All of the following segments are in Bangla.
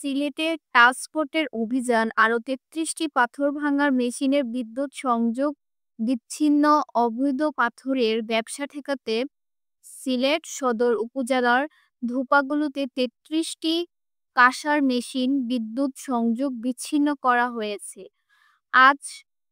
সিলেটে টাস্কফোর্সের অভিযান আরও ৩৩টি পাথর ভাঙার মেশিনের বিদ্যুৎ সংযোগ বিচ্ছিন্ন অবৈধ পাথরের ব্যবসা ঠেকাতে সিলেট সদর উপজেলার ধোপাগুলোতে ৩৩টি কাঁসার মেশিন বিদ্যুৎ সংযোগ বিচ্ছিন্ন করা হয়েছে। আজ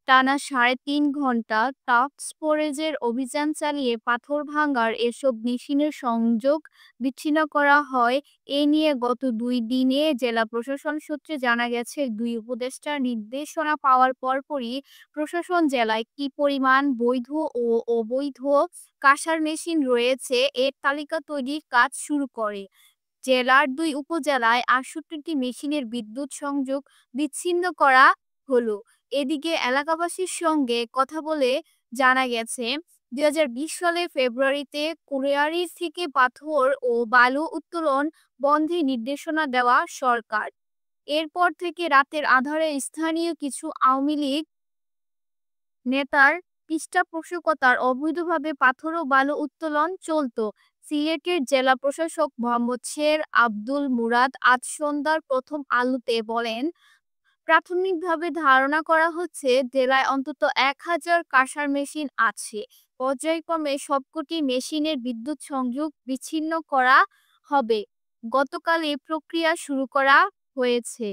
টানা ৩.৫ ঘণ্টা টাস্কফোর্সের অভিযান চালিয়ে পাথর ভাঙার এসব মেশিনের সংযোগ বিচ্ছিন্ন করা হয়। এ নিয়ে গত ২ দিনে জেলা প্রশাসন সূত্রে জানা গেছে, ২ উপদেষ্টার নির্দেশনা পাওয়ার পরপরই প্রশাসন জেলায় কী পরিমাণ বৈধ ও অবৈধ কাঁসার মেশিন রয়েছে এর তালিকা তৈরির কাজ শুরু করে। জেলার ২ উপজেলায় ৬৮টি মেশিনের বিদ্যুৎ সংযোগ বিচ্ছিন্ন করা হলো। এদিকে এলাকাবাসীর সঙ্গে কথা বলে জানা গেছে, ২০২০ সালের ফেব্রুয়ারিতে কোরিয়ারি থেকে পাথর ও বালু উত্তোলন বন্ধে নির্দেশনা দেওয়া সরকার। এরপর থেকে রাতের আঁধারে স্থানীয় কিছু আওয়ামী লীগ নেতার পৃষ্ঠপোষকতায় অবৈধভাবে পাথর ও বালু উত্তোলন চলত। সিলেটের জেলা প্রশাসক মোহাম্মদ শের আব্দুল মুরাদ আজ সন্ধ্যার প্রথম আলোতে বলেন, প্রাথমিকভাবে ধারণা করা হচ্ছে জেলায় অন্তত ১,০০০ কাঁসার মেশিন আছে। পর্যায়ক্রমে সবকটি মেশিনের বিদ্যুৎ সংযোগ বিচ্ছিন্ন করা হবে। গতকাল এ প্রক্রিয়া শুরু করা হয়েছে।